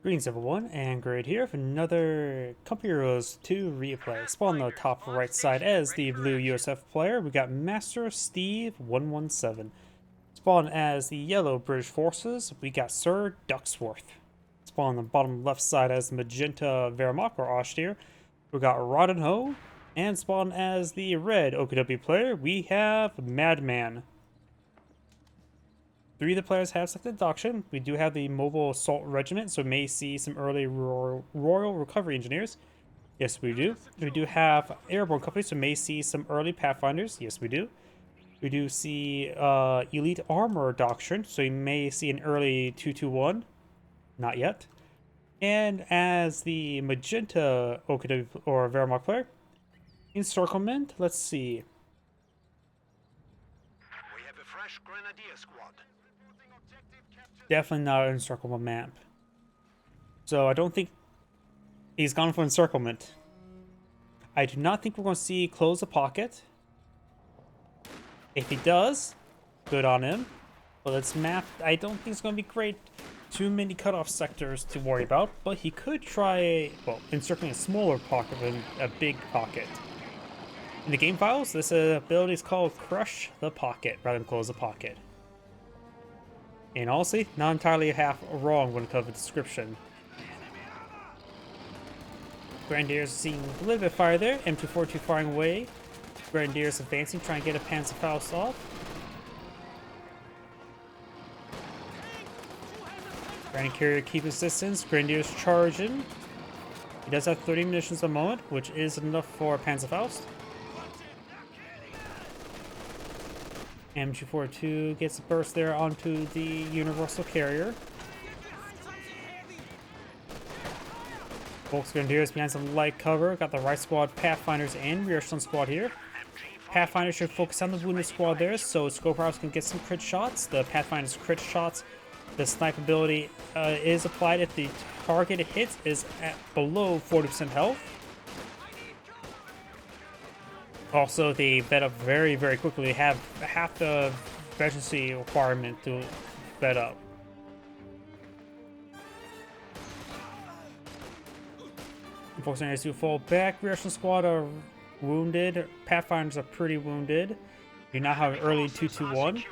Greetings everyone, and Great here for another Company Heroes 2 replay. Spawn on the top right side as the blue USF player, we got MasterSteve117. Spawn as the yellow British forces, we got Sir Ducksworth. Spawn on the bottom left side as the magenta Wehrmacht or Austere, we got Rodinho. And spawn as the red OKW player, we have MadMan. Three of the players have selected Doctrine. We do have the Mobile Assault Regiment, so we may see some early Royal Recovery Engineers. Yes, we do. We do have Airborne Company, so we may see some early Pathfinders. Yes, we do. We do see Elite Armor Doctrine, so you may see an early 221. Not yet. And as the Magenta OKW or Wehrmacht player, Encirclement, let's see. We have a fresh Grenadier squad. Definitely not an encirclement map. So I don't think he's gone for encirclement. I do not think we're going to see close the pocket. If he does, good on him. But this map, I don't think it's going to be great. Too many cutoff sectors to worry about. But he could try, well, encircling a smaller pocket than a big pocket. In the game files, this ability is called Crush the Pocket rather than Close the Pocket. And honestly, not entirely half wrong when it comes to description. Grenadiers seeing a little bit of fire there. M242 firing away. Grenadiers advancing, trying to get a Panzerfaust off. Grenadier carrier keep his distance. Grenadiers charging. He does have 30 munitions at the moment, which is enough for a Panzerfaust. M242 gets a burst there onto the Universal Carrier. Volks Grenadiers behind some light cover. Got the right squad, Pathfinders, and Rear Stun squad here. Pathfinders should focus on the wounded squad there, so Scope House can get some crit shots. The Pathfinders crit shots. The snipe ability is applied if the target it hits is at below 40% health. Also, they vet up very, very quickly. They have half the efficiency requirement to vet up. Unfortunately, as you fall back, Reaction Squad are wounded. Pathfinders are pretty wounded. You now have an early 221.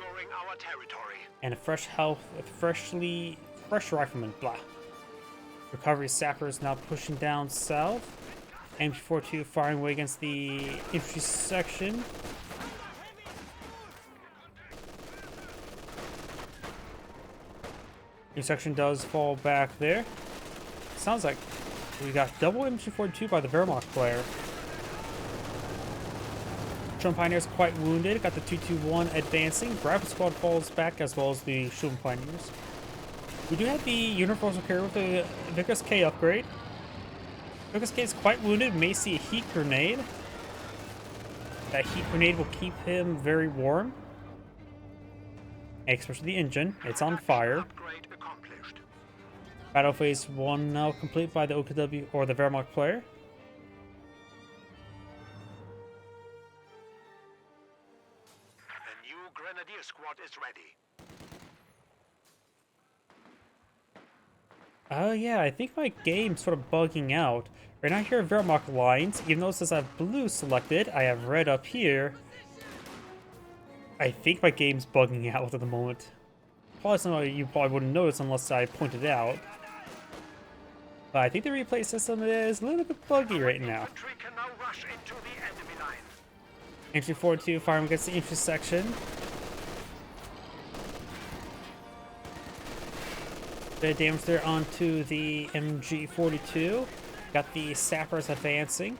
And a fresh rifleman, blah. Recovery Sappers now pushing down south. M242 firing away against the infantry section. Your section does fall back there. Sounds like we got double M242 by the Wehrmacht player. Trump Pioneers quite wounded. Got the 221 advancing. Rapid Squad falls back as well as the Shulman Pioneers. We do have the Universal Carrier with the Vickers K upgrade. Vickers K is quite wounded. May see a heat grenade. That heat grenade will keep him very warm. Especially the engine. It's on fire. Battle phase 1 now complete by the OKW or the Wehrmacht player. The new Grenadier squad is ready. Yeah, I think my game's sort of bugging out. Right now here are Wehrmacht lines. Even though it says I have blue selected, I have red up here. I think my game's bugging out at the moment. Probably something you probably wouldn't notice unless I pointed it out. But I think the replay system is a little bit buggy right now. Entry 42 firing against the intersection. The damage there onto the MG42. Got the sappers advancing.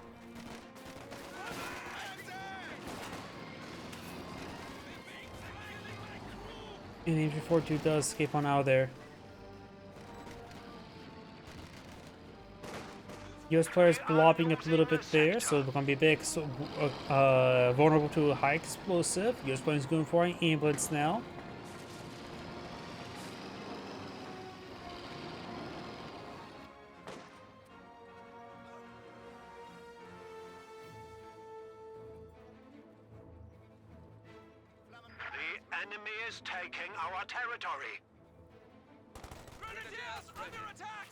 And the MG42 does escape on out of there. US players blobbing up a little bit there, so they're going to be a bit vulnerable to a high explosive. US players going for an ambulance now. Enemy is taking our territory. Grenadiers under attack!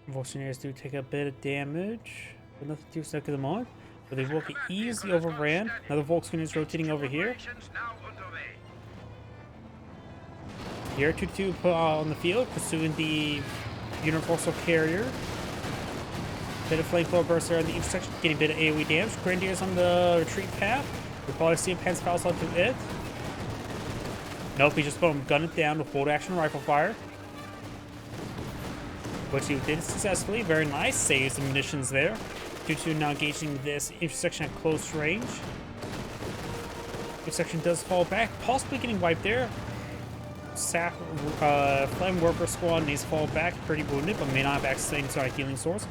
Volunteers do take a bit of damage, but nothing too stuck at the moment. But they will get easily overran. Another Volkswagen is rotating over here. Operations now underway. Here, 2-2 put on the field, pursuing the Universal Carrier. Bit of flamethrower burst there on the intersection, getting a bit of AoE damage. Grenadiers on the retreat path. We'll probably see a Panzerfaust onto it. Nope, he just gunned it down with bolt action rifle fire. Which he did successfully. Very nice. Saves some munitions there. 2-2 now engaging this intersection at close range. Intersection does fall back, possibly getting wiped there. Flame Worker Squad needs to fall back, pretty wounded, but may not have access to our healing source.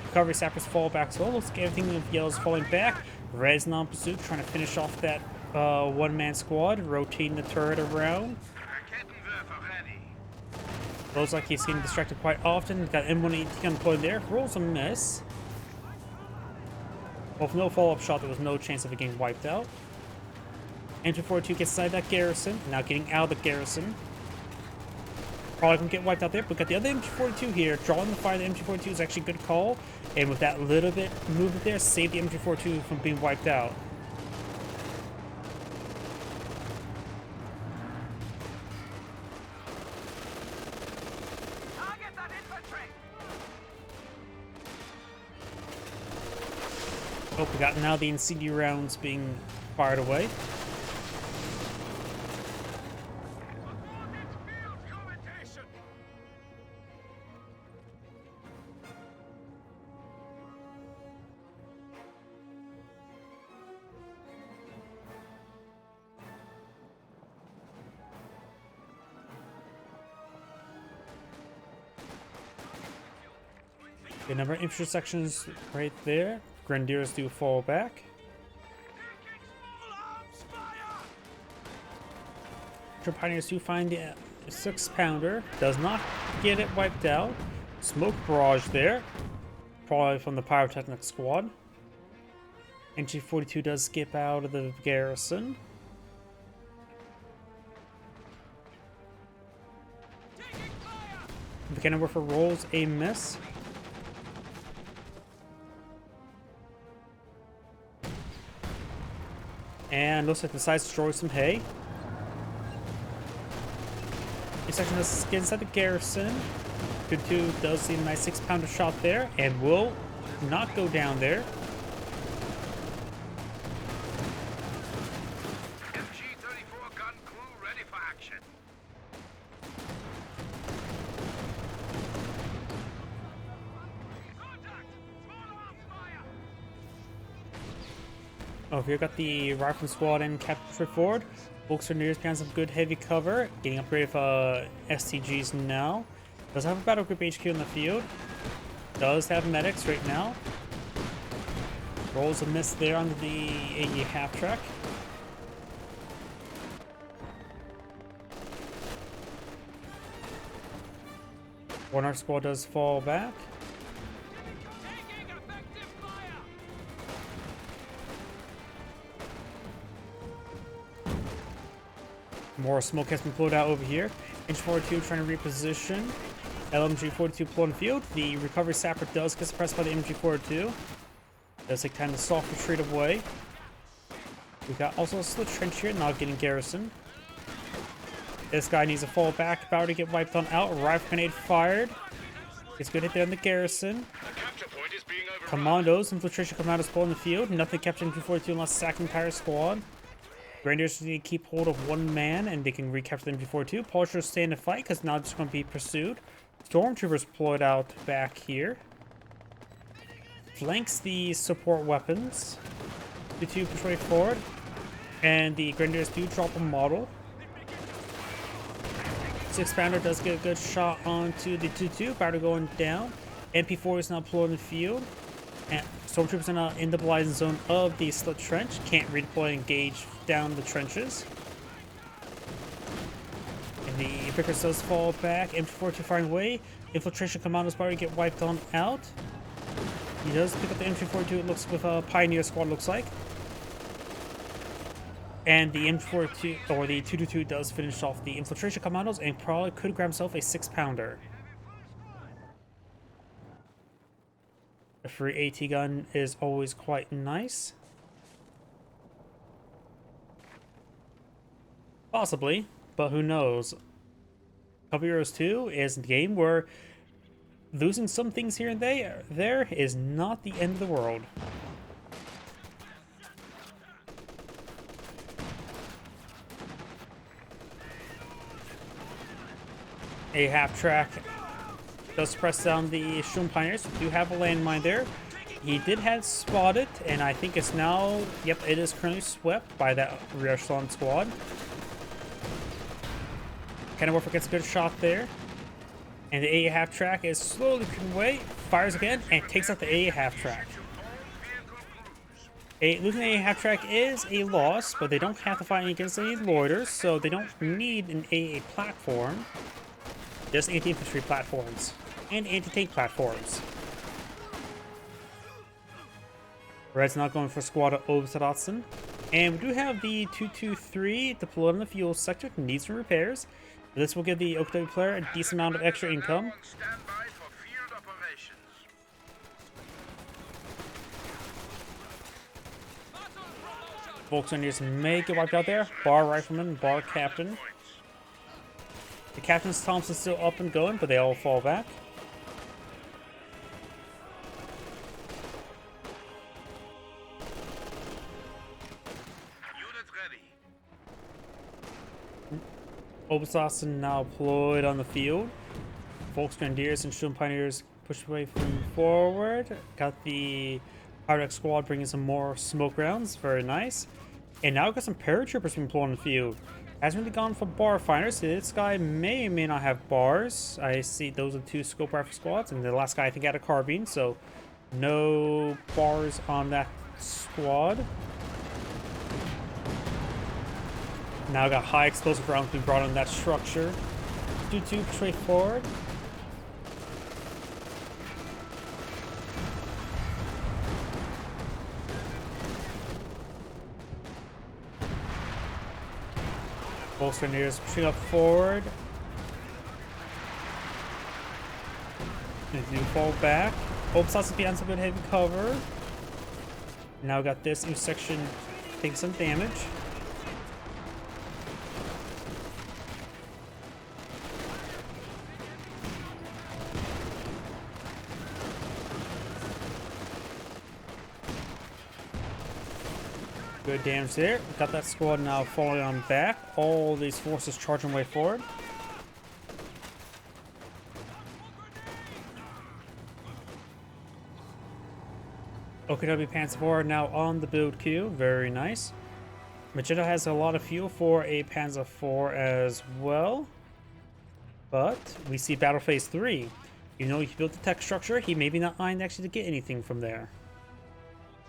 Recovery Sappers fall back as well. Looks like everything of yellow is falling back. Red's non pursuit, trying to finish off that one-man squad, rotating the turret around. Looks like he's getting distracted quite often. Got M118 employed there. Rolls a miss. Well, with no follow-up shot, there was no chance of it getting wiped out. MG42 gets inside that garrison. Now getting out of the garrison. Probably gonna get wiped out there, but got the other MG42 here. Drawing the fire, the MG42 is actually a good call. And with that little bit movement there, save the MG42 from being wiped out. Oh, we got now the incendiary rounds being fired away. The number of infantry sections right there. Grenadiers do fall back. Pioneers do find the 6-pounder. Does not get it wiped out. Smoke barrage there. Probably from the pyrotechnic squad. NG-42 does skip out of the garrison. McKenna Warfare rolls a miss. And looks like decides to destroy some hay. This section does get inside the garrison. Good 2 does see a nice 6-pounder shot there and will not go down there. MG-34 gun crew ready for action. Oh, here got the rifle squad and Captain Ford. Volks are near behind some good heavy cover. Getting upgraded STGs now. Does have a battle group HQ in the field. Does have medics right now. Rolls a miss there on the AE half track. Warner squad does fall back. More smoke has been pulled out over here. Inch-42 trying to reposition. LMG-42 pulled in the field. The recovery sapper does get suppressed by the MG-42. Does take time to soft retreat away. We got also a slit trench here, not getting garrison. This guy needs to fall back, about to get wiped on out. Rifle grenade fired. It's good hit there in the garrison. Commandos, infiltration commandos pull in the field. Nothing captured MG-42 unless sacking entire squad. Grenadiers need to keep hold of one man and they can recapture the MG-42. Polishers stay in the fight because now it's going to be pursued. Stormtroopers deployed out back here. Flanks the support weapons. The 2 push right forward. And the Grenadiers do drop a model. 6-pounder does get a good shot onto the 2-2. About to going down. MP4 is now deployed in the field. And Stormtroopers are now in the blazing zone of the slit trench. Can't redeploy and engage down the trenches. And the Vickers does fall back. MG-42 firing away. Infiltration commandos probably get wiped on out. He does pick up the MG-42, it looks, with a Pioneer squad, looks like. And the MG-42, or the 222 does finish off the infiltration commandos and probably could grab himself a 6-pounder. The free AT gun is always quite nice. Possibly, but who knows? Couple Heroes 2 is a game where losing some things here and there is not the end of the world. A half track does press down the Shroom Pioneers. We do have a landmine there. He did have spotted, and I think it's now, yep, it is currently swept by that rear echelon squad. Kenilworth gets a good shot there. And the A half track is slowly creeping away, fires again, and takes out the A half track. Losing the A half track is a loss, but they don't have to fight against any loiters, so they don't need an AA platform. Just anti-infantry platforms and anti-tank platforms. Red's not going for squad of Obstadotson. And we do have the 223 deployed in the fuel sector, needs some repairs. This will give the OKW player a decent amount of extra income. Volkswagen may get wiped out there. Bar Rifleman, Bar Captain. The Captain's Thompson's still up and going, but they all fall back. Obstadotson now deployed on the field. Volksgrenadiers and Shroom Pioneers push away from forward. Got the Pyrex squad bringing some more smoke rounds. Very nice. And now we've got some paratroopers being deployed on the field. Hasn't really gone for bar finders. This guy may or may not have bars. I see those are two scope rifle squads, and the last guy I think had a carbine, so no bars on that squad. Now got high explosive rounds being brought on that structure. 2-2 straight forward. Volksgrenadiers pushing up forward. They do fall back. Obstadotson behind some good heavy cover. Now got this intersection taking some damage. Good damage there. Got that squad now falling on back. All these forces charging way forward. OKW Panzer IV now on the build queue. Very nice. Magenta has a lot of fuel for a Panzer IV as well. But we see Battle Phase 3. You know, he built the tech structure. He maybe not mind actually to get anything from there.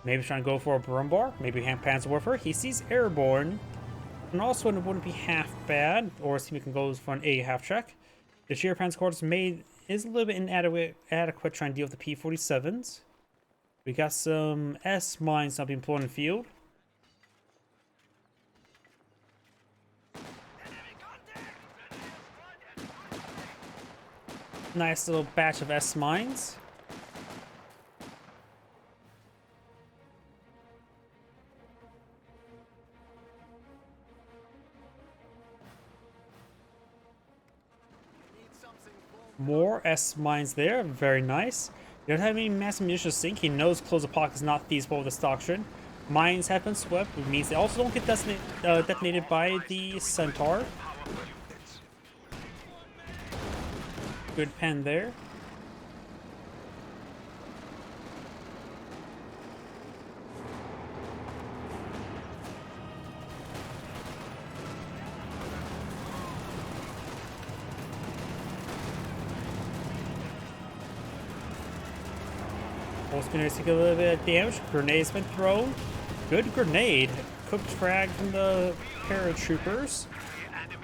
Maybe trying to go for a Brumbar, maybe Panzer Warfare. He sees Airborne, and also it wouldn't be half bad, or see we can go for an A half track. The sheer Panzer Corps is a little bit inadequate trying to deal with the P-47s. We got some S mines now being deployed in the field. Nice little batch of S mines. More S mines there, very nice. You don't have any massive munitions sink. He knows close the pocket is not feasible with this doctrine. Mines have been swept, which means they also don't get detonated by the Centaur. Good pen there. Volksgrenadiers take a little bit of damage. Grenade's been thrown. Good grenade. Cooked frag from the paratroopers.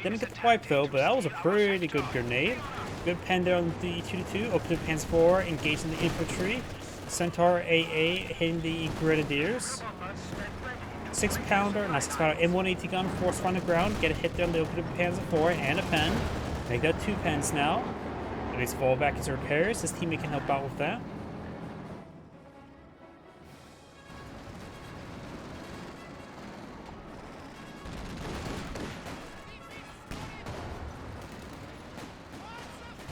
Didn't get the wipe though, but that was a pretty good grenade. Good pen there on the 2-2. Open Panzer 4, engaging the infantry. Centaur AA hitting the grenadiers. 6-pounder, not 6-pounder, M180 gun, force on the ground. Get a hit there on the open Panzer 4 and a pen. They got 2 pens now. And he's fall back as repairs. His teammate can help out with that.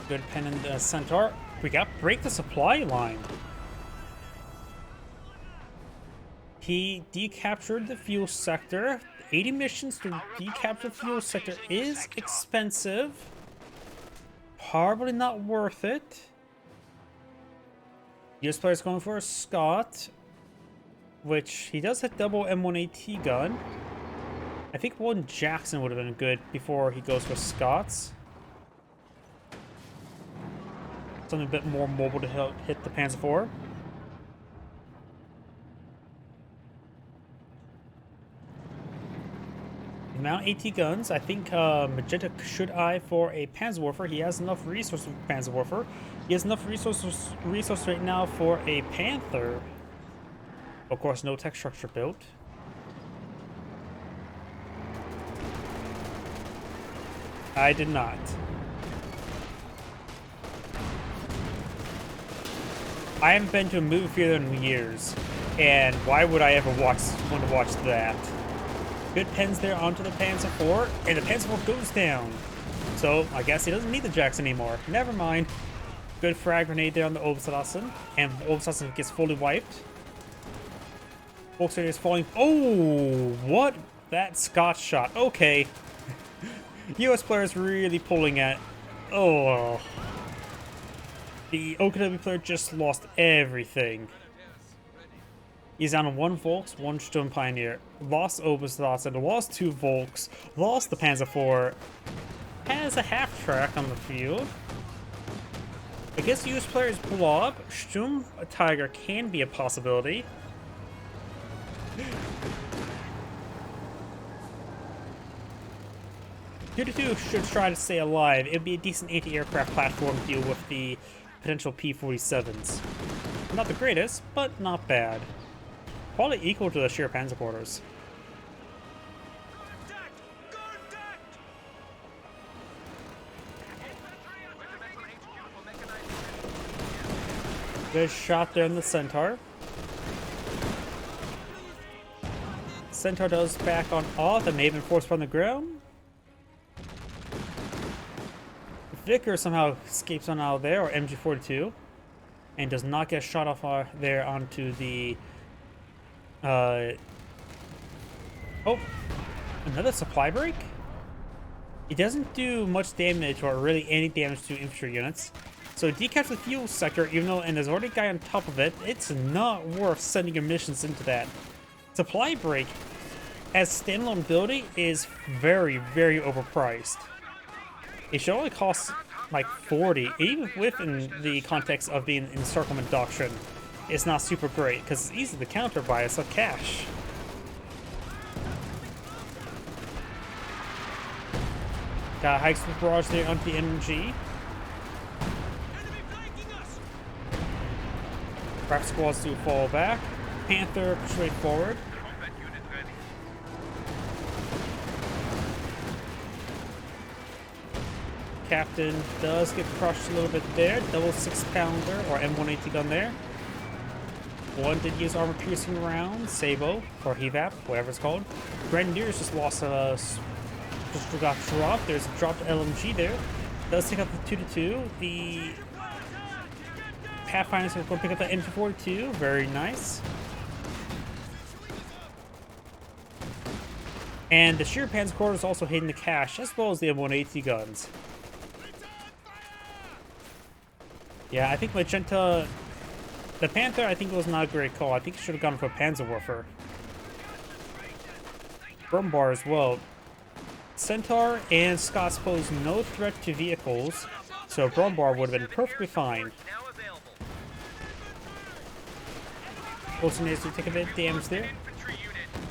Good pen in the Centaur. We got break the supply line. He decaptured the fuel sector. 80 missions to decapture the fuel sector is expensive. Probably not worth it. US player's going for a Scott, which he does have double M1AT gun. I think one Jackson would have been good before he goes for Scots. Something a bit more mobile to help hit the Panzer IV. Mount AT guns. I think Magenta should eye for a Panzerwerfer. He has enough resources for Panzerwerfer. He has enough resources right now for a Panther. Of course, no tech structure built. I did not. I haven't been to a movie theater in years, and why would I ever want to watch that? Good pens there onto the Panzer IV, and the Panzer IV goes down. So I guess he doesn't need the Jacks anymore. Never mind. Good frag grenade there on the Obersassen, and Obersassen gets fully wiped. Volkswagen is falling. Oh, what? That Scotch shot. Okay. US players really pulling at. Oh. The OKW player just lost everything. He's down on 1 Volks, 1 Sturm Pioneer. Lost Obersassen, lost 2 Volks, lost the Panzer IV. Has a half track on the field. I guess US players blob. Sturm Tiger can be a possibility. Two should try to stay alive. It would be a decent anti-aircraft platform to deal with the potential P-47s. Not the greatest, but not bad. Probably equal to the sheer Panzerporters. Good shot there in the Centaur. Centaur does back on off. The Maven force from the ground. Vicker somehow escapes on out of there, or MG42, and does not get shot off there onto the. Oh, another supply break? It doesn't do much damage, or really any damage to infantry units. So decapture the fuel sector, even though, and there's already a guy on top of it, it's not worth sending your missions into that. Supply break, as standalone ability, is very, very overpriced. It should only cost like 40, even within the context of being encirclement doctrine. It's not super great because it's easy to counter by a cash. Got hikes with barrage there onto the NG. Craft squads do fall back. Panther straight forward. Captain does get crushed a little bit there. Double 6-pounder or M180 gun there. One did use armor piercing round, Sabo or HEVAP, whatever it's called. Grenadiers just lost just got dropped. There's a dropped LMG there. Does take up the 2-2. The Pathfinders are going to pick up the MG42. Very nice. And the sheer Panzer is also hitting the cache, as well as the M180 guns. Yeah, I think Magenta... The Panther, I think, was not a great call. I think he should have gone for a Panzerwerfer. Brumbar as well. Centaur and Scots pose no threat to vehicles, so Brumbar would have been perfectly fine. Bolsonaires to take a bit of damage there.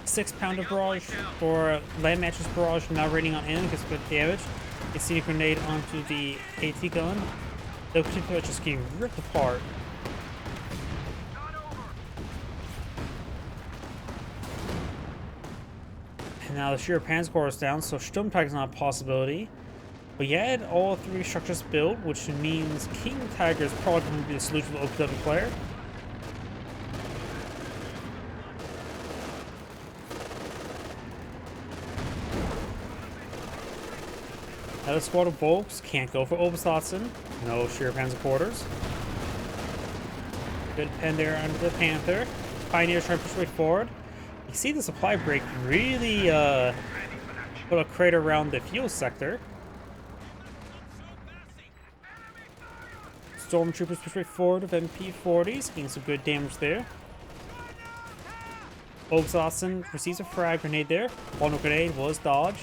6-pounder barrage for land mattress barrage, now raining on in, gets a bit of damage. You see a grenade onto the AT gun. The particular just getting ripped apart. And now the sheer Panzer is down, so Sturm Tiger is not a possibility. But you had all 3 structures built, which means King Tiger is probably going to be the solution for the OPW player. Another squad of Volks. Can't go for Oberstotson. No sheer panzer quarters. Good pen there under the Panther. Pioneers trying to push way forward. You see the supply break really put a crater around the fuel sector. Stormtroopers push way forward with MP40s, getting some good damage there. Oberstotson receives a frag grenade there. One grenade was dodged.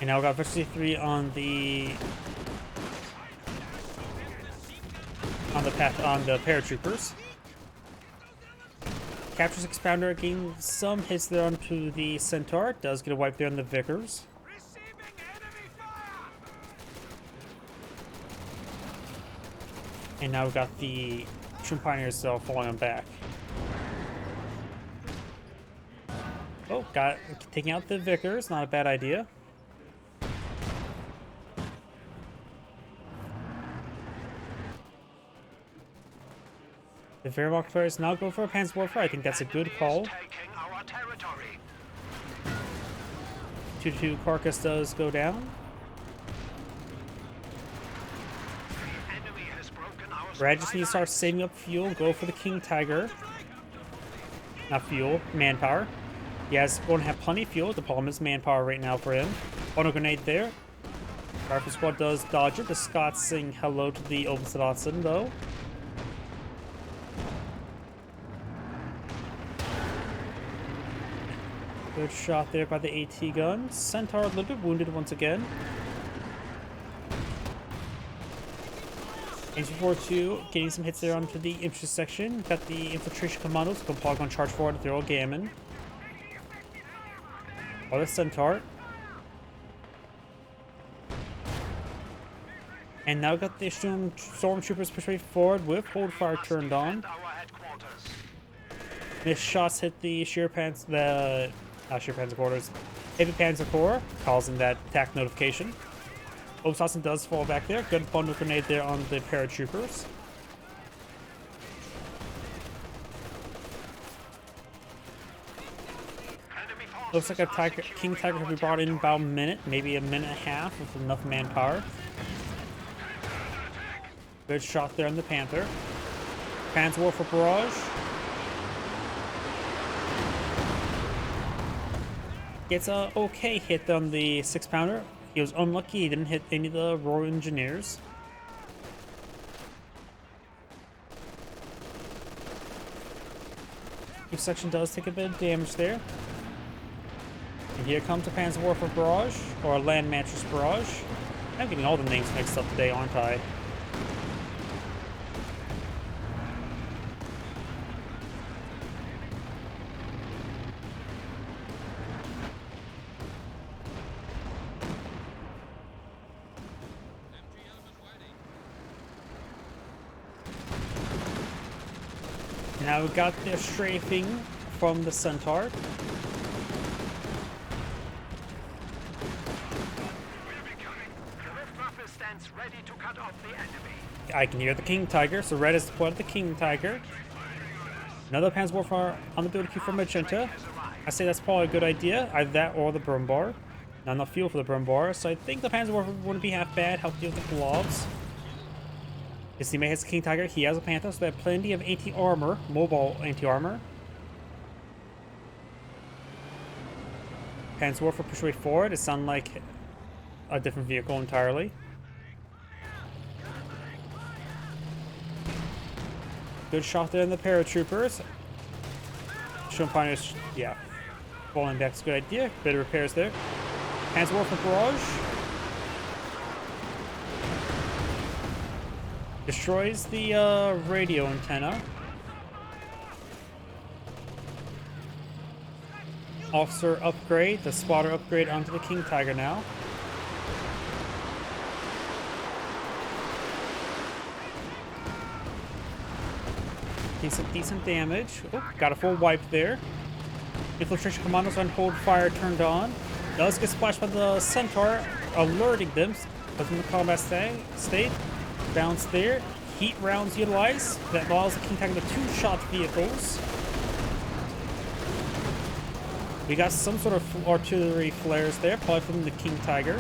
And now we got Versailles 3 on the paratroopers. Captures Expounder, getting some hits there onto the Centaur. Does get a wipe there on the Vickers. And now we've got the Troop Pioneers falling on back. Oh, got taking out the Vickers. Not a bad idea. The Wehrmacht players now go for a Panzer Warfare. I think that's a good call. 2-2 Carcass does go down. Brad just needs to start saving up fuel. Go for the King Tiger. Not fuel, manpower. He has going to have plenty of fuel. The problem is manpower right now for him. Auto grenade there. Rifle squad does dodge it. The Scots sing hello to the Oberstotson though. Good shot there by the AT gun. Centaur a little bit wounded once again. H42 getting some hits there onto the infantry section. Got the infiltration commandos. Compog on charge forward to throw a gammon. Other Centaur. And now got the stormtroopers push way forward with hold fire turned on. Missed shots hit the sheer panzer quarters. Heavy Panzer Corps, causing that attack notification. Oberstotson does fall back there. Good bundle grenade there on the paratroopers. Looks like a King Tiger will be brought in about a minute, maybe a minute and a half with enough manpower. Good shot there on the Panther. Panzer Warfare barrage. Gets a okay hit on the 6-pounder. He was unlucky he didn't hit any of the Royal Engineers. Each section does take a bit of damage there. And here comes a Panzer Warfare barrage, or a Land Mattress barrage. I'm getting all the names mixed up today, aren't I? Now we got the strafing from the Centaur. I can hear the King Tiger, so red is deployed the King Tiger. Another Panzer Warfare on the build queue for Magenta. I say that's probably a good idea, either that or the Brumbar. Not enough fuel for the Brumbar, so I think the Panzer Warfare wouldn't be half bad. Help deal with the globs. His teammate has the King Tiger, he has a Panther, so they have plenty of anti-armor, mobile anti-armor. Panzer Warfare push way forward, it sounds like a different vehicle entirely. Good shot there in the paratroopers. Showing Pioneers, yeah. Falling back's a good idea. Bit of repairs there. Panzer Warfare barrage. Destroys the radio antenna. Officer upgrade, the spotter upgrade onto the King Tiger now. Some decent damage. Oh, got a full wipe there. Infiltration commandos on hold fire turned on. Does get splashed by the Centaur, alerting them. But in the combat state. Bounce there. Heat rounds utilized. That allows the King Tiger to two-shot vehicles. We got some sort of artillery flares there, probably from the King Tiger.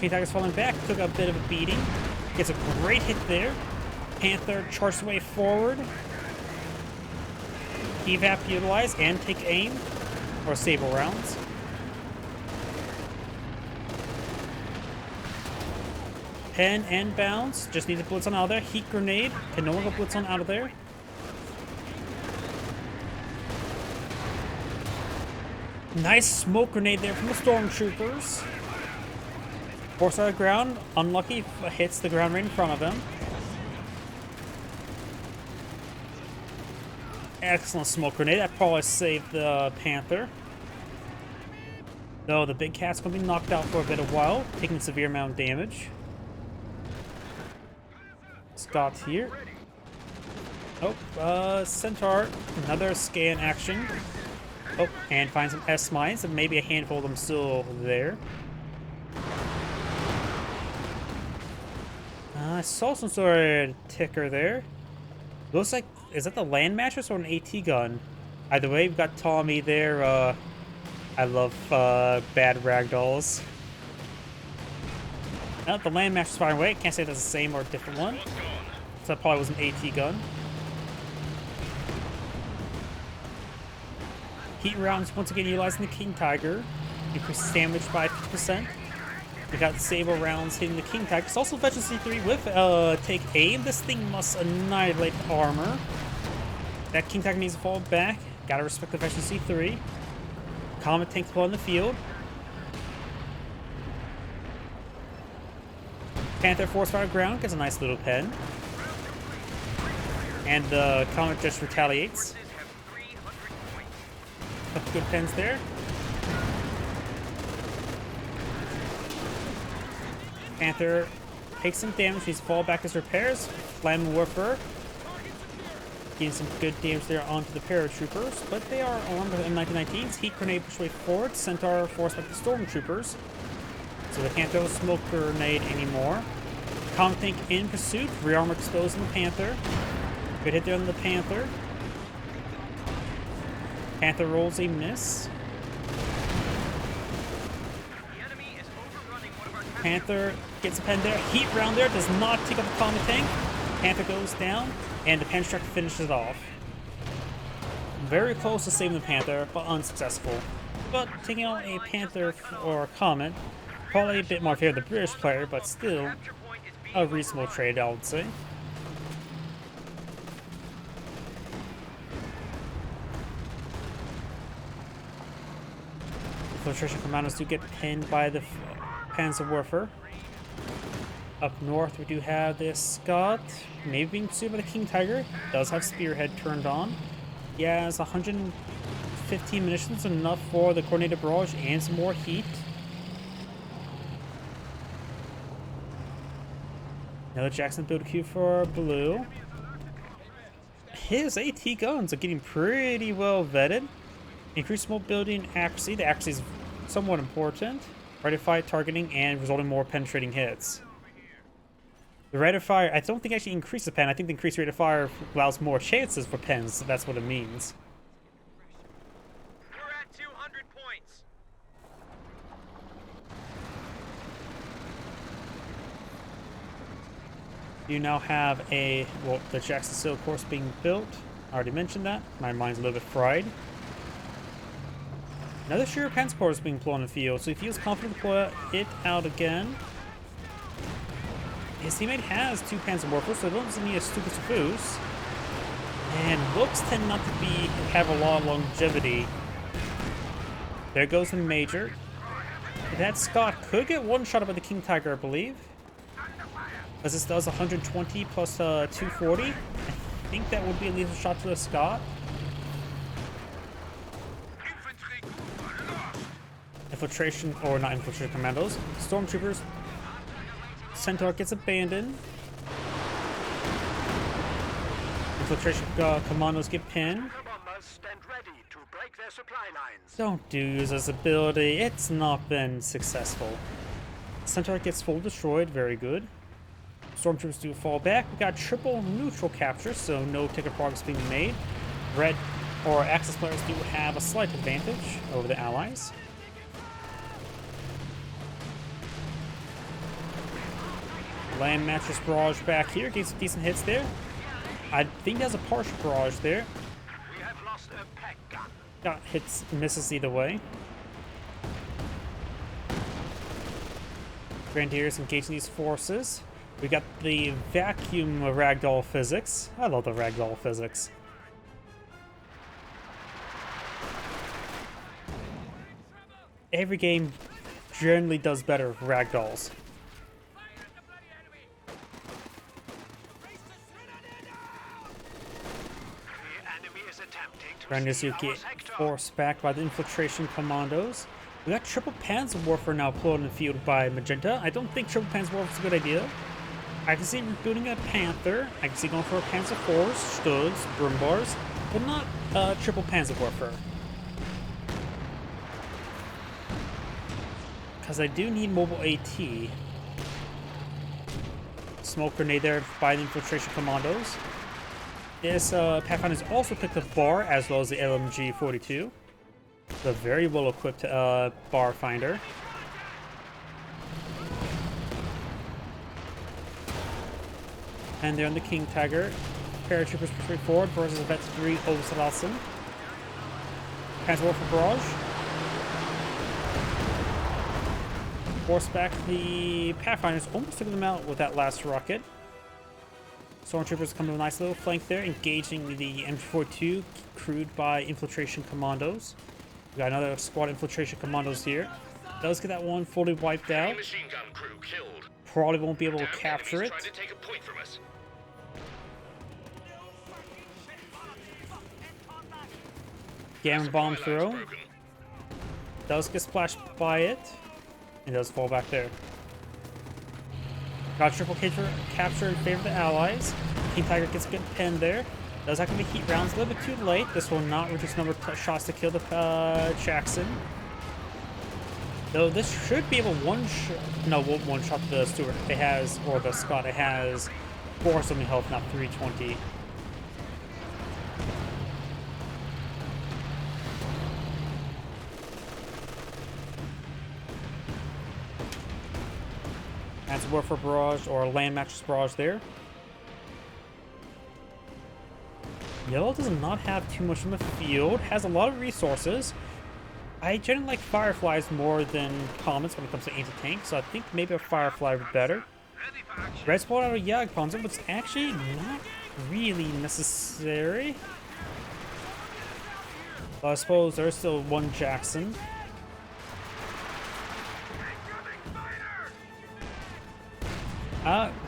King Tiger's falling back, took a bit of a beating. Gets a great hit there. Panther charges away forward. Evap utilize and take aim. Or sable rounds. Pen and bounce. Just need to blitz on out of there. Heat grenade. Can no one go blitz on out of there? Nice smoke grenade there from the stormtroopers. Force out of the ground. Unlucky. Hits the ground right in front of him. Excellent smoke grenade. That probably saved the Panther. Though the big cat's going to be knocked out for a bit of while, taking a severe amount of damage. Scott here. Oh, Centaur. Another scan action. Oh, and find some S-mines, and maybe a handful of them still there. I saw some sort of ticker there. Looks like, is that the land mattress or an AT gun? Either way, we've got Tommy there. I love bad ragdolls. No, the land mattress far away. Can't say that's the same or a different one. So that probably was an AT gun. Heat rounds once again utilizing the King Tiger. Increases damage by 50%. We got Sable rounds hitting the King Tiger. It's also Veteran C3 with take aim. This thing must annihilate armor. That King Tiger needs to fall back. Gotta respect the Veteran C3. Comet tank deployed in the field. Panther force fire ground gets a nice little pen. And the Comet just retaliates. Couple good pens there. Panther takes some damage. Needs to fall back as repairs. Flam Warfare. Getting some good damage there onto the paratroopers, but they are armed with M1919s. Heat grenade push way forward. Centaur forced back the stormtroopers, so they can't throw a smoke grenade anymore. Comet tank in pursuit. Rear armor exposed on the Panther. Good hit there on the Panther. Panther rolls a miss. Panther gets a pen there. Heat round there. Does not take up the Comet tank. Panther goes down. And the Penstruct finishes it off. Very close to saving the Panther, but unsuccessful. But taking out a Panther or a Comet, probably a bit more fair to the British player, but still a reasonable trade, I would say. Infiltration commandos do get pinned by the Panzerwerfer. Up north, we do have this Scott, maybe being pursued by the King Tiger. Does have Spearhead turned on. He has 115 munitions, enough for the Coordinated Barrage and some more heat. Another Jackson build queue for blue. His AT guns are getting pretty well vetted. Increased smoke building accuracy. The accuracy is somewhat important. Rate of fire targeting and resulting more penetrating hits. The rate of fire, I don't think actually increases the pen. I think the increased rate of fire allows more chances for pens, so that's what it means. We're at 200 points. You now have a, well, the Jackson Seal course being built. I already mentioned that. My mind's a little bit fried. Another Shearer Pensport is being deployed on the field, so he feels confident to deploy it out again. His teammate has 2 Panzerwerfers, so he doesn't need a stupid Suffus. And looks tend not to have a lot of longevity. There goes the Major. That Scott could get one shot by the King Tiger, I believe. As this does 120 plus 240. I think that would be a lethal shot to the Scott. Infiltration, or not infiltration commandos. Stormtroopers. Centaur gets abandoned. Infiltration commandos get pinned. Stand ready to break their supply lines. Don't use this ability. It's not been successful. Centaur gets full destroyed. Very good. Stormtroopers do fall back. We got triple neutral capture, so no ticket progress being made. Red Or Axis players do have a slight advantage over the allies. Land Mattress Barrage back here, getting some decent hits there. I think there's a partial barrage there. We have lost a pack gun. Got hits, misses either way. Grenadiers engaging these forces. We got the vacuum ragdoll physics. I love the ragdoll physics. Every game generally does better with ragdolls. Grenadiers get forced back by the infiltration commandos. We got triple Panzer Warfare now pulled in the field by Magenta. I don't think triple Panzer Warfare is a good idea. I can see him rebooting a Panther. I can see going for a Panzer Force, Studs, Brumbars, but not triple Panzer Warfare. Because I do need mobile AT. Smoke grenade there by the infiltration commandos. This Pathfinder's also picked up Bar as well as the LMG-42. The very well equipped Bar Finder. And they're on the King Tiger. Paratroopers pushing forward versus Vet 3 Osterlassen. Panzer Warfare Barrage. Force back the Pathfinders, almost took them out with that last rocket. Stormtroopers come to a nice little flank there, engaging the MG-42, crewed by infiltration commandos. We got another squad infiltration commandos here. Does get that one fully wiped out. Machine gun crew killed. Probably won't be able to capture it. Trying to take a point from us. Gamma bomb throw. Does get splashed by it. And does fall back there. Got triple capture in favor of the allies. King Tiger gets good pinned there. Does have to be heat rounds a little bit too late. This will not reduce the number of shots to kill the Jackson. Though this should be able one shot the Stuart. It has, or the Scott. It has 4 something health, not 320. That's Warfare Barrage or Land Mattress Barrage there. Yellow does not have too much in the field, has a lot of resources. I generally like Fireflies more than Comets when it comes to anti-tank, so I think maybe a Firefly would be better. Red spot out of Jagdpanzer, but it's actually not really necessary. I suppose there's still one Jackson.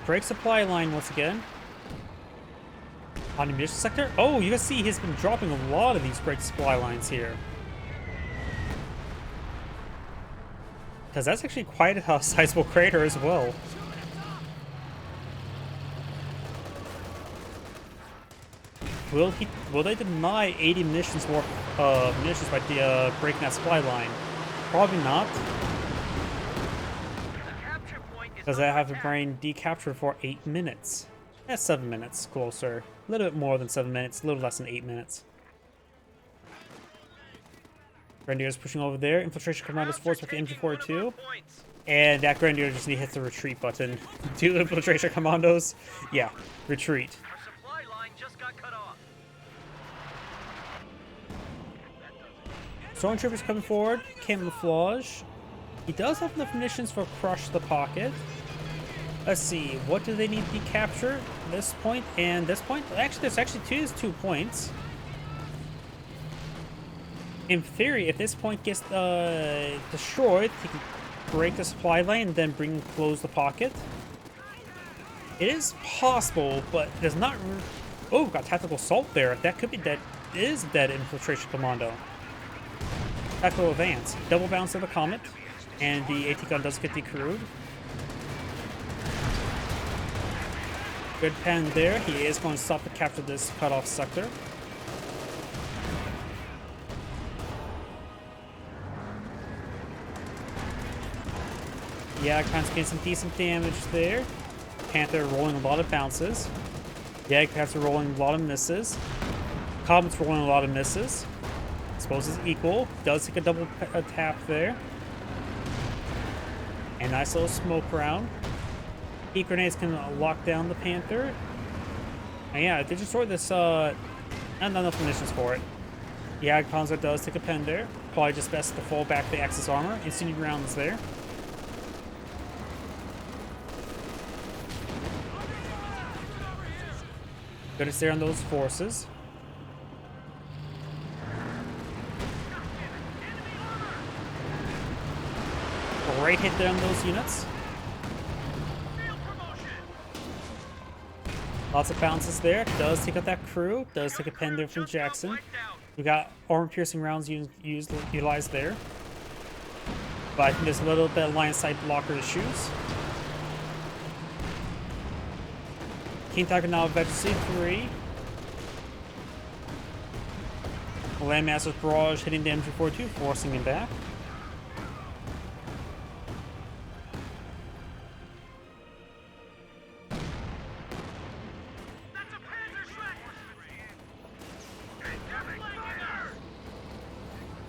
Break supply line once again. On the munitions sector. Oh, you can see he's been dropping a lot of these break supply lines here. Because that's actually quite a sizable crater as well. Will they deny 80 munitions worth munitions by breaking that supply line? Probably not. Because I have the brain decaptured for 8 minutes. That's 7 minutes closer. A little bit more than 7 minutes, a little less than 8 minutes. Grenadiers pushing over there. Infiltration commandos forced with the MG-42. And that Grenadier just hits the retreat button. 2 infiltration commandos. Yeah, retreat. Our supply line just got cut off. Stormtroopers coming forward. Camouflage. He does have enough munitions for Crush the Pocket. Let's see, what do they need to capture? This point and this point? Actually, there's actually 2 points. In theory, if this point gets destroyed, he can break the supply line and then close the pocket. It is possible, but there's not... Oh, got tactical assault there. That could be dead. It is dead infiltration commando. Tactical advance. Double bounce of the Comet. And the AT gun does get decrewed. Good pen there. He is going to stop to capture this cutoff sector. Yeah, kind of getting some decent damage there. Panther rolling a lot of bounces. Yeah, Panther rolling a lot of misses. Comet's rolling a lot of misses. Suppose it's equal. Does take a double tap there. And nice little smoke round. Heat grenades can lock down the Panther. And yeah, if they destroy this, not enough munitions for it. Yeah, Panzer does take a pen there. Probably just best to fall back the Axis armor. Incendiary rounds there. Good to stay on those forces. Great hit there on those units. Lots of bounces there. Does take out that crew. Does take a pen there from Jackson. We got armor-piercing rounds utilized there. But I think there's a little bit of line of sight blocker issues. King Tiger now Veggie 3. Landmaster's Barrage hitting the MG42, forcing him back.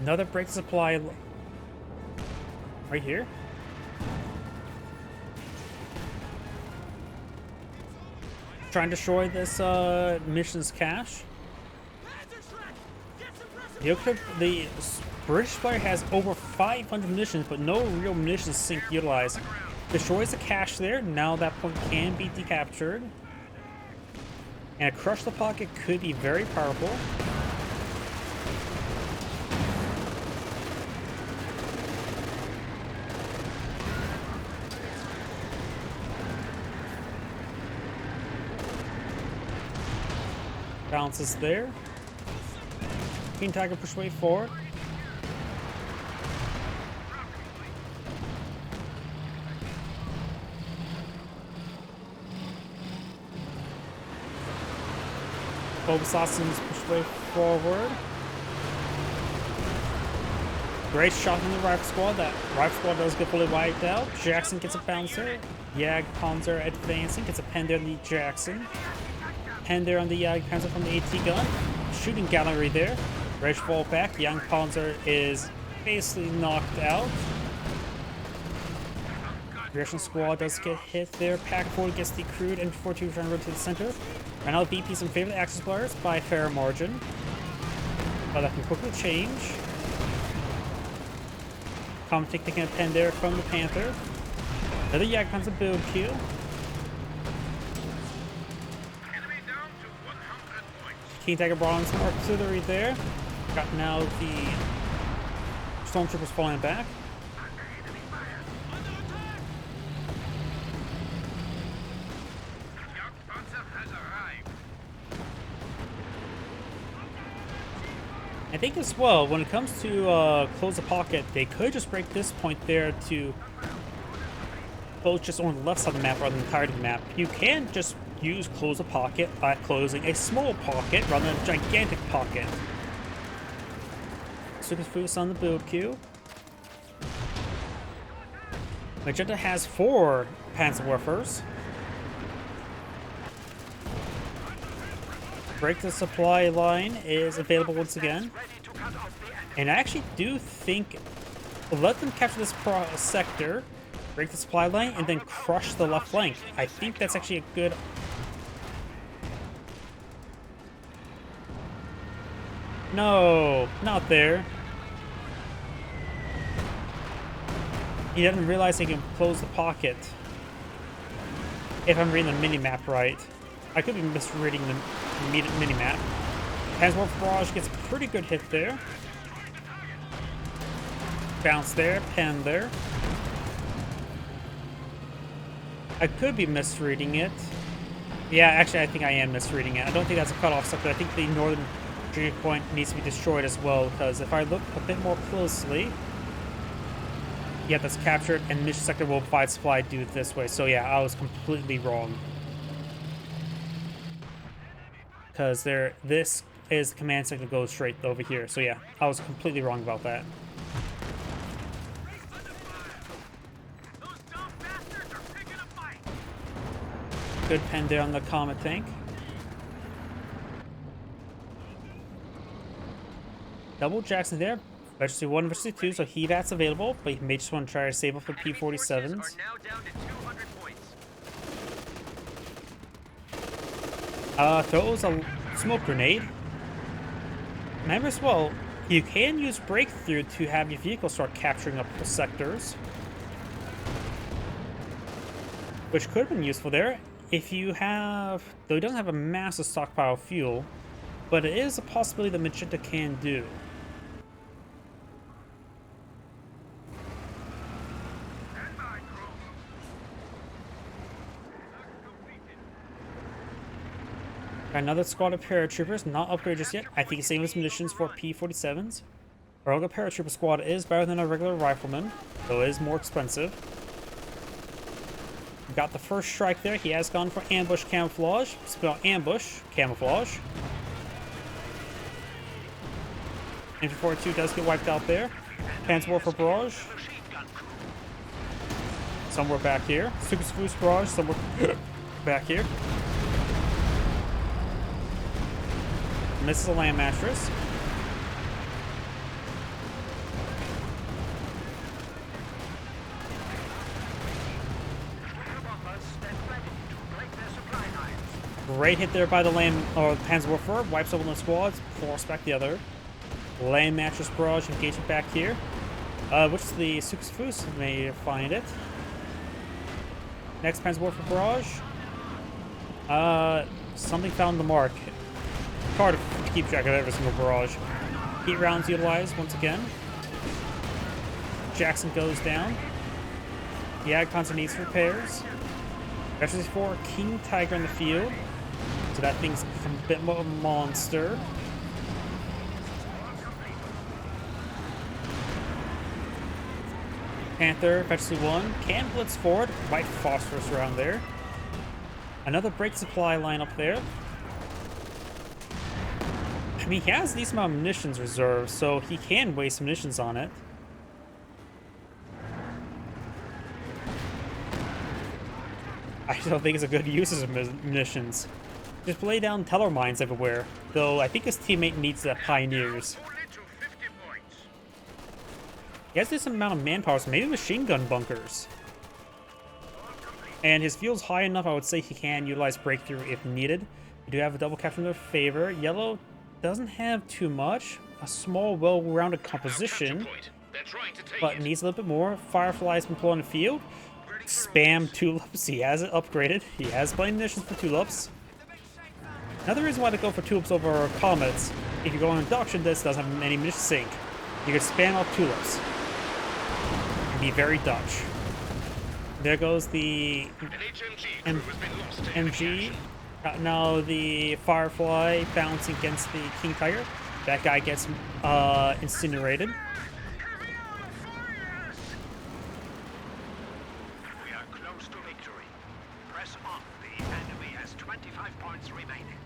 Another break supply right here. Trying to destroy this mission's cache. The British player has over 500 munitions, but no real munitions sink utilized. Destroys the cache there. Now that point can be decaptured. And a Crush the Pocket could be very powerful. Bounces there. King Tiger push way forward. Bob Assassins push way forward. Great shot from the Rifle Squad. That Rifle Squad does get fully wiped out. Jackson gets a bouncer. Jag Panzer advancing. Gets a pen there on the Jackson. Pen there on the Jag Panzer from the AT gun. Shooting gallery there. Rage fall back. Young Panzer is basically knocked out. Russian squad does get hit there. Pack 4 gets decrewed and 4-2 trying to run to the center. Right now BP's in favor of the Axis players by a fair margin. But that can quickly change. Comet taking a pen there from the Panther. Another Jag Panzer build kill. King Tiger brought some artillery there. Got now the stormtroopers falling back. I think as well, when it comes to close the pocket, they could just break this point there to both just on the left side of the map rather than the entirety of the map. You can just use close the pocket by closing a small pocket rather than a gigantic pocket. So let's focus on the build queue. Magenta has 4 Panzerwerfers. Break the supply line is available once again. And I actually do think, let them capture this sector, break the supply line, and then crush the left flank. I think that's actually a good... No, not there. He doesn't realize he can close the pocket. If I'm reading the mini-map right. I could be misreading the mini-map. Panzerwerfer Barrage gets a pretty good hit there. Bounce there, pen there. I could be misreading it. Yeah, actually I think I am misreading it. I don't think that's a cutoff sector. I think the northern strategic point needs to be destroyed as well, because if I look a bit more closely, yeah, that's captured, and mission sector will provide supply due this way. So yeah, I was completely wrong. Because this is the command sector goes straight over here. So yeah, I was completely wrong about that. Good pen there on the Comet tank. Double Jackson there. Eventually 1 versus 2, so he that's available, but he may just want to try to save up the Enemy forces are P-47s. now down to 200 points. Throws a smoke grenade. Remember as well, you can use breakthrough to have your vehicle start capturing up the sectors, which could have been useful there if you have, though he doesn't have a massive stockpile of fuel, but it is a possibility that Magenta can do. Got another squad of paratroopers, not upgraded just yet. I think it's saving his munitions for P-47s. Our other paratrooper squad is better than a regular rifleman, though it is more expensive. We got the first strike there. He has gone for ambush camouflage. Spell ambush camouflage. Infantry 42 does get wiped out there. Panzerwerfer barrage. Machine gun crew. Somewhere back here. Super Spruce barrage somewhere back here. Misses a land mattress. Great hit there by the land or Panzerwerfer. Wipes out one of the squads. Force back the other. Land mattress barrage engagement back here. Which is the Suxfus? May find it. Next Panzerwerfer barrage. Something found the mark. Hard to keep track of every single barrage. Heat rounds utilized once again. Jackson goes down. The Agcons needs repairs. Especially for King Tiger in the field. So that thing's become a bit more of a monster. Panther, eventually 1. Can blitz forward. White phosphorus around there. Another break supply line up there. I mean, he has a decent amount of munitions reserved, so he can waste some munitions on it. I don't think it's a good use of munitions. Just lay down teller mines everywhere, though I think his teammate needs the pioneers. Only to 50 points. He has a decent amount of manpower, so maybe machine gun bunkers. And his fuel's high enough, I would say he can utilize breakthrough if needed. We do have a double capture in their favor. Yellow doesn't have too much. A small, well-rounded composition, but needs a little bit more. Firefly's been pulling the field. Spam tulips. He has it upgraded. He has plenty of munitions for tulips. Another reason why to go for tulips over comets, if you go on induction, this doesn't have any munitions sink. You can spam out tulips. And be very Dutch. There goes the MG. Now the Firefly bouncing against the King Tiger. That guy gets incinerated. We are close to victory. Press on. The enemy has 25 points remaining.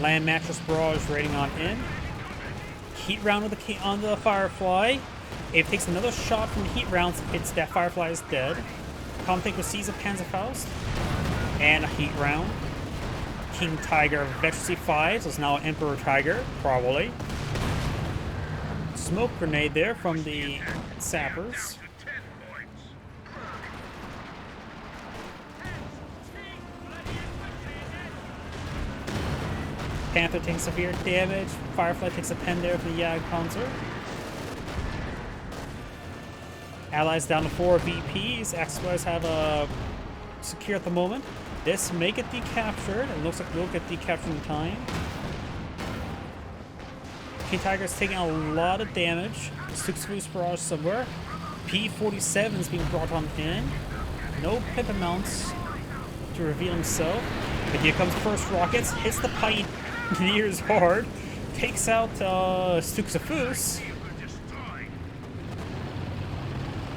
Land mattress barrage raiding on in. Heat round with the on the Firefly. If it takes another shot from the heat rounds, it's that Firefly is dead. Comtake receives a Panzerfaust and a heat round. King Tiger Veteran C5, so it's now an Emperor Tiger, probably. Smoke grenade there from the sappers. Panther takes severe damage. Firefly takes a pen there from the Jagdpanzer. Allies down to 4 VPs. Axis have a secure at the moment. This may get decaptured. It looks like we'll get decaptured in time. King Tiger's taking a lot of damage. Six Boost Barrage somewhere. P-47 is being brought on in. No pimp amounts to reveal himself. But here comes first rockets. Hits the Pioneers hard. Takes out Stuxafus.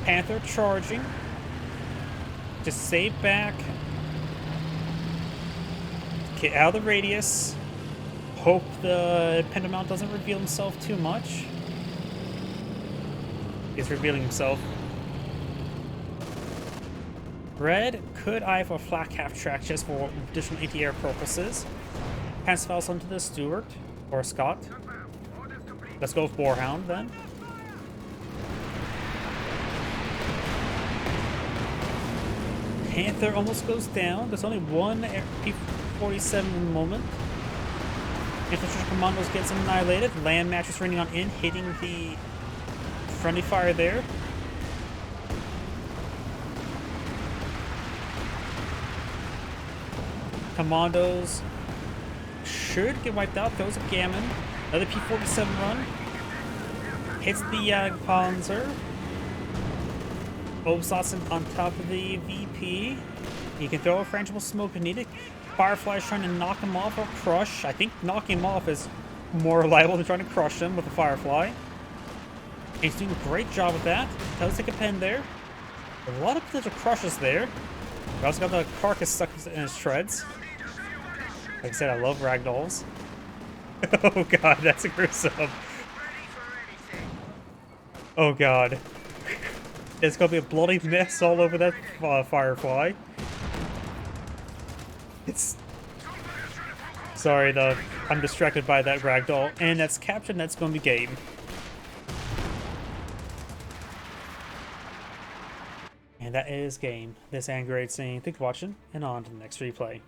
Panther charging. Just save back. Get out of the radius. Hope the Pentamount doesn't reveal himself too much. He's revealing himself. Red could eye for a flat cap track just for additional anti-air purposes. Pass files onto the Stewart. Or Scott. Let's go with Boarhound then. Panther almost goes down. There's only one P-47 in the moment. Infantry Commandos gets annihilated. Land mattress raining on in, hitting the friendly fire there. Commandos should get wiped out. Throws a Gammon. Another P-47 run. Hits the Panzer. Obsatson on top of the VP. You can throw a frangible smoke if needed. Firefly's trying to knock him off or crush. I think knocking him off is more reliable than trying to crush him with a Firefly. He's doing a great job with that. Does take a pen there. A lot of potential crushes there. We also got the carcass stuck in his treads. Like I said, I love ragdolls. Oh god, that's gruesome. Oh god. There's gonna be a bloody mess all over that Firefly. It's... Sorry, I'm distracted by that ragdoll. And that's captured, and that's gonna be game. And that is game. This and great scene. Thanks for watching, and on to the next replay.